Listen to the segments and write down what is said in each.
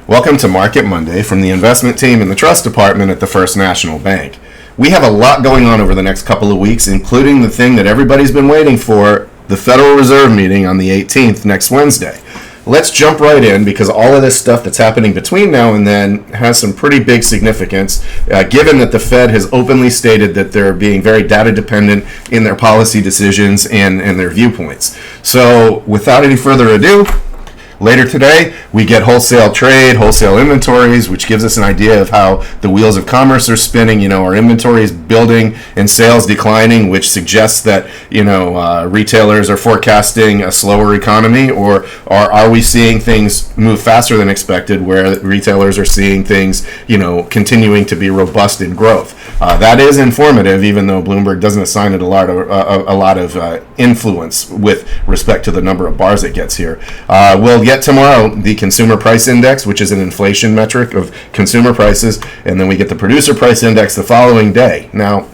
Welcome to Market Monday from the investment team and the trust department at the First National Bank. We have a lot going on over the next couple of weeks, including the thing that everybody's been waiting for, the Federal Reserve meeting on the 18th next Wednesday. Let's jump right in because all of this stuff that's happening between now and then has some pretty big significance, given that the Fed has openly stated that they're being very data dependent in their policy decisions and their viewpoints. So without any further ado, later today, we get wholesale trade, wholesale inventories, which gives us an idea of how the wheels of commerce are spinning. Our inventory is building and sales declining, which suggests that, retailers are forecasting a slower economy, or are we seeing things move faster than expected where retailers are seeing things, continuing to be robust in growth. That is informative, even though Bloomberg doesn't assign it a lot of influence with respect to the number of bars it gets here. We'll get tomorrow the consumer price index, which is an inflation metric of consumer prices, and then we get the producer price index the following day. Now,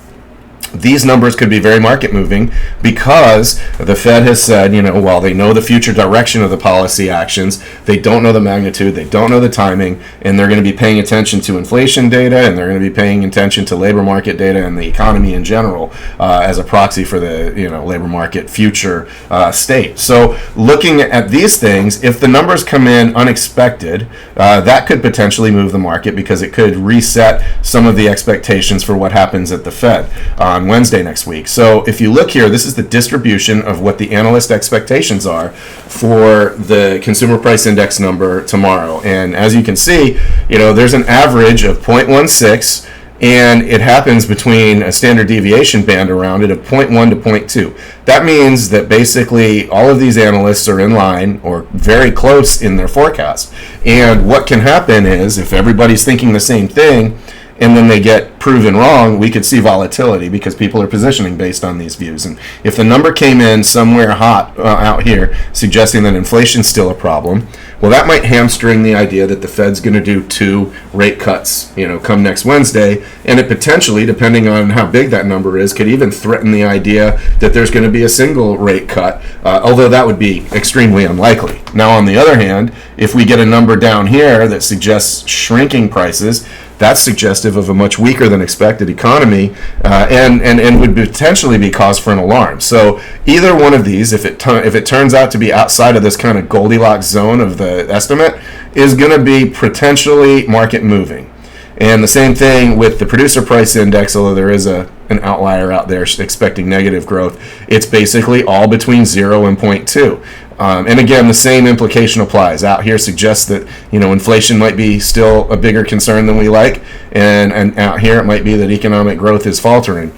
these numbers could be very market moving because the Fed has said, while they know the future direction of the policy actions, they don't know the magnitude, they don't know the timing, and they're going to be paying attention to inflation data, and they're going to be paying attention to labor market data and the economy in general as a proxy for the labor market future state. So looking at these things, if the numbers come in unexpected, that could potentially move the market because it could reset some of the expectations for what happens at the Fed on Wednesday next week. So if you look here, this is the distribution of what the analyst expectations are for the consumer price index number tomorrow. And as you can see, there's an average of 0.16, and it happens between a standard deviation band around it of 0.1 to 0.2. That means that basically all of these analysts are in line or very close in their forecast. And what can happen is if everybody's thinking the same thing, and then they get proven wrong, we could see volatility because people are positioning based on these views. And if the number came in somewhere hot out here, suggesting that inflation's still a problem, well, that might hamstring the idea that the Fed's going to do 2 rate cuts, come next Wednesday. And it potentially, depending on how big that number is, could even threaten the idea that there's going to be a single rate cut, although that would be extremely unlikely. Now, on the other hand, if we get a number down here that suggests shrinking prices, that's suggestive of a much weaker than expected economy and would potentially be cause for an alarm. So either one of these, if it turns out to be outside of this kind of Goldilocks zone of the estimate, is going to be potentially market moving. And the same thing with the producer price index, although there is an outlier out there expecting negative growth, it's basically all between 0 and 0.2. And again, the same implication applies. Out here suggests that inflation might be still a bigger concern than we like, and out here it might be that economic growth is faltering.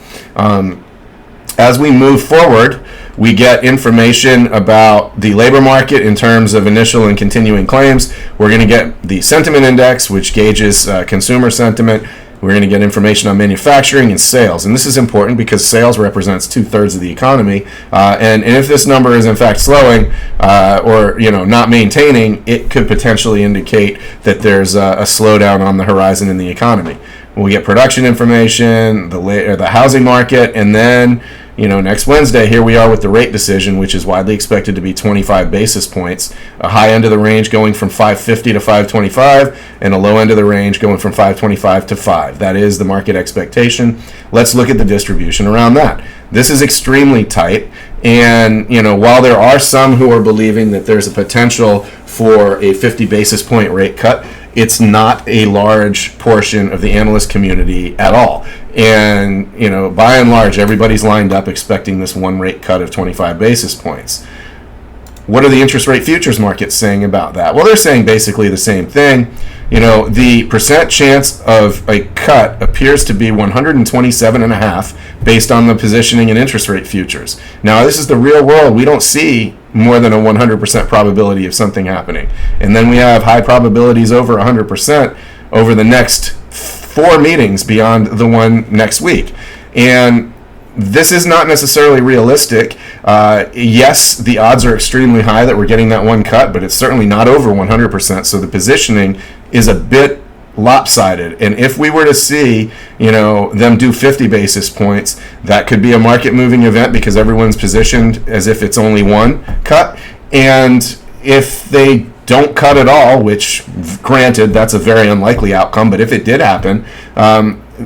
As we move forward, we get information about the labor market in terms of initial and continuing claims. We're going to get the sentiment index, which gauges consumer sentiment. We're going to get information on manufacturing and sales. And this is important because sales represents 2/3 of the economy. And if this number is in fact slowing or not maintaining, it could potentially indicate that there's a slowdown on the horizon in the economy. We get production information, the housing market, and then next Wednesday, here we are with the rate decision, which is widely expected to be 25 basis points, a high end of the range going from 550 to 525, and a low end of the range going from 525 to 5. That is the market expectation. Let's look at the distribution around that. This is extremely tight, and while there are some who are believing that there's a potential for a 50 basis point rate cut, it's not a large portion of the analyst community at all. And, by and large, everybody's lined up expecting this one rate cut of 25 basis points. What are the interest rate futures markets saying about that? Well, they're saying basically the same thing. The percent chance of a cut appears to be 127.5 based on the positioning in interest rate futures. Now, this is the real world. We don't see more than a 100% probability of something happening. And then we have high probabilities over 100% over the next 4 meetings beyond the one next week. And this is not necessarily realistic. Yes, the odds are extremely high that we're getting that one cut, but it's certainly not over 100%. So the positioning is a bit lopsided. And if we were to see, them do 50 basis points, that could be a market moving event because everyone's positioned as if it's only one cut. And if they don't cut at all, which, granted, that's a very unlikely outcome, but if it did happen,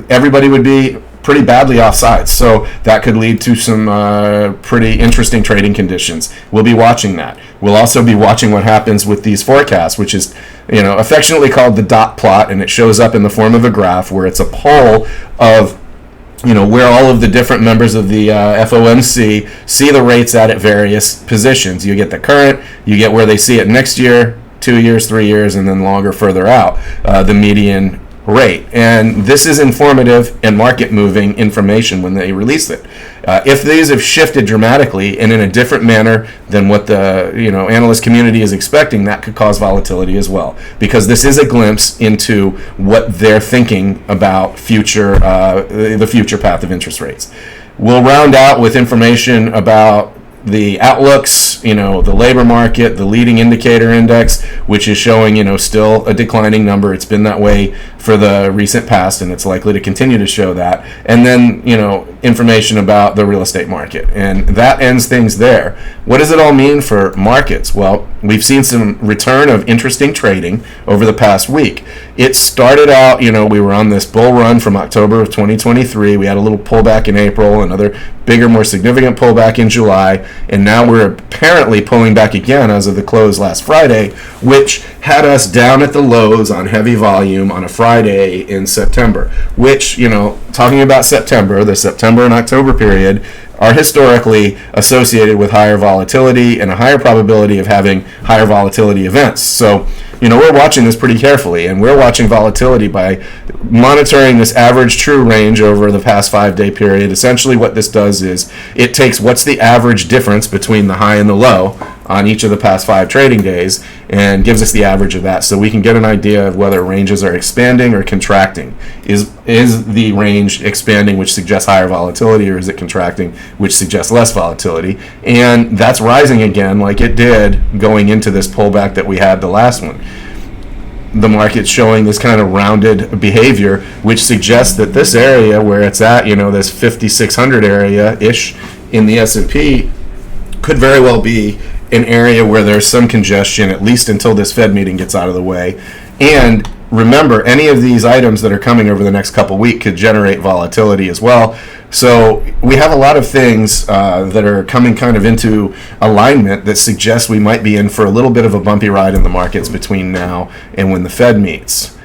everybody would be pretty badly offsides. So that could lead to some pretty interesting trading conditions. We'll be watching that. We'll also be watching what happens with these forecasts, which is, affectionately called the dot plot, and it shows up in the form of a graph where it's a poll of where all of the different members of the FOMC see the rates at various positions. You get the current, you get where they see it next year, 2 years, 3 years, and then longer further out, the median rate. And this is informative and market moving information when they release it. If these have shifted dramatically and in a different manner than what the analyst community is expecting, that could cause volatility as well, because this is a glimpse into what they're thinking about the future path of interest rates. We'll round out with information about the outlooks, the labor market, the leading indicator index, which is showing, still a declining number. It's been that way for the recent past, and it's likely to continue to show that. And then, information about the real estate market. And that ends things there. What does it all mean for markets? Well, we've seen some return of interesting trading over the past week. It started out, we were on this bull run from October of 2023. We had a little pullback in April, another bigger, more significant pullback in July, and now we're apparently pulling back again as of the close last Friday, which had us down at the lows on heavy volume on a Friday in September, which, talking about September, the September and October period are historically associated with higher volatility and a higher probability of having higher volatility events. So, we're watching this pretty carefully, and we're watching volatility by monitoring this average true range over the past 5-day period. Essentially what this does is it takes what's the average difference between the high and the low on each of the past 5 trading days and gives us the average of that, so we can get an idea of whether ranges are expanding or contracting. Is the range expanding, which suggests higher volatility, or is it contracting, which suggests less volatility? And that's rising again like it did going into this pullback that we had the last one. The market's showing this kind of rounded behavior, which suggests that this area where it's at, this 5,600 area-ish in the S&P could very well be an area where there's some congestion, at least until this Fed meeting gets out of the way. And remember, any of these items that are coming over the next couple weeks could generate volatility as well. So we have a lot of things that are coming kind of into alignment that suggests we might be in for a little bit of a bumpy ride in the markets between now and when the Fed meets.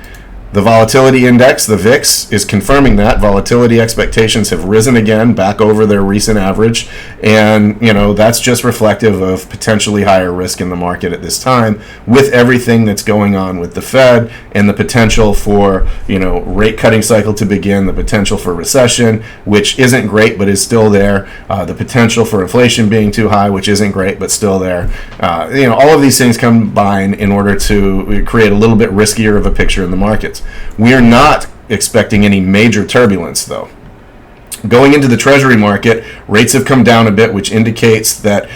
The volatility index, the VIX, is confirming that. Volatility expectations have risen again back over their recent average. And, that's just reflective of potentially higher risk in the market at this time with everything that's going on with the Fed and the potential for, rate cutting cycle to begin, the potential for recession, which isn't great but is still there, the potential for inflation being too high, which isn't great but still there. All of these things combine in order to create a little bit riskier of a picture in the markets. We are not expecting any major turbulence, though. Going into the Treasury market, rates have come down a bit, which indicates that,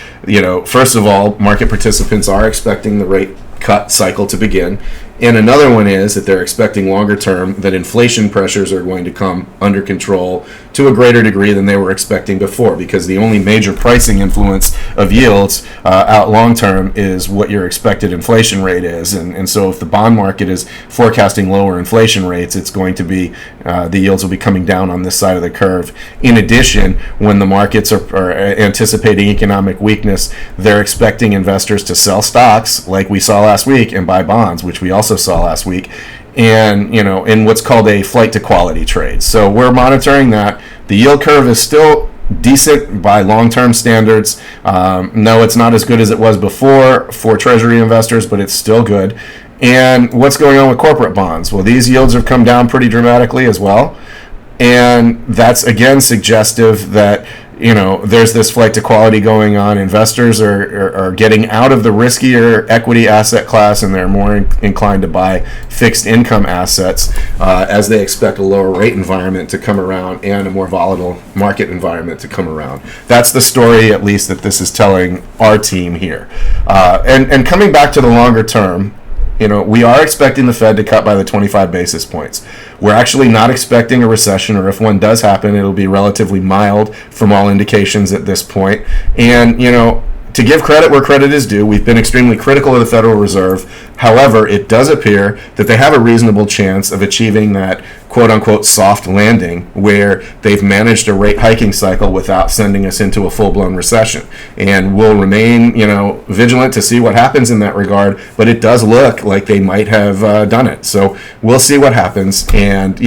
first of all, market participants are expecting the rate cut cycle to begin. And another one is that they're expecting longer term that inflation pressures are going to come under control to a greater degree than they were expecting before, because the only major pricing influence of yields out long term is what your expected inflation rate is. And so if the bond market is forecasting lower inflation rates, it's going to be, the yields will be coming down on this side of the curve. In addition, when the markets are anticipating economic weakness, they're expecting investors to sell stocks like we saw last week and buy bonds, which we also saw last week, and in what's called a flight to quality trade. So we're monitoring that. The yield curve is still decent by long-term standards. No, it's not as good as it was before for Treasury investors, but it's still good. And what's going on with corporate bonds? Well, these yields have come down pretty dramatically as well, and that's again suggestive that there's this flight to quality going on. Investors are getting out of the riskier equity asset class, and they're more inclined to buy fixed income assets as they expect a lower rate environment to come around and a more volatile market environment to come around. That's the story, at least, that this is telling our team here. And coming back to the longer term, we are expecting the Fed to cut by the 25 basis points. We're actually not expecting a recession, or if one does happen, it'll be relatively mild from all indications at this point. And, to to give credit where credit is due, we've been extremely critical of the Federal Reserve. However, it does appear that they have a reasonable chance of achieving that quote-unquote soft landing where they've managed a rate hiking cycle without sending us into a full-blown recession. And we'll remain, vigilant to see what happens in that regard, but it does look like they might have done it. So we'll see what happens. And,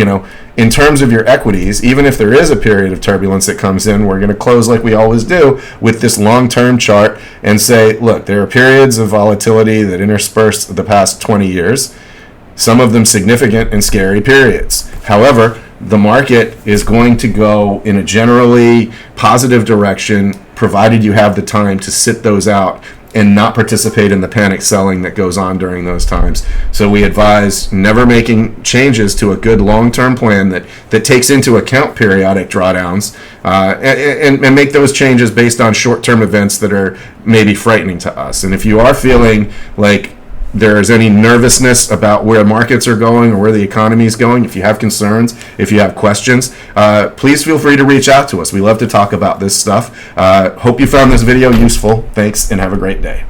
in terms of your equities, even if there is a period of turbulence that comes in, we're going to close like we always do with this long-term chart and say, look, there are periods of volatility that intersperse the past 20 years, some of them significant and scary periods. However, the market is going to go in a generally positive direction, provided you have the time to sit those out and not participate in the panic selling that goes on during those times. So we advise never making changes to a good long-term plan that takes into account periodic drawdowns and make those changes based on short-term events that are maybe frightening to us. And if you are feeling like there is any nervousness about where markets are going or where the economy is going, if you have concerns, if you have questions, please feel free to reach out to us. We love to talk about this stuff. Hope you found this video useful. Thanks, and have a great day.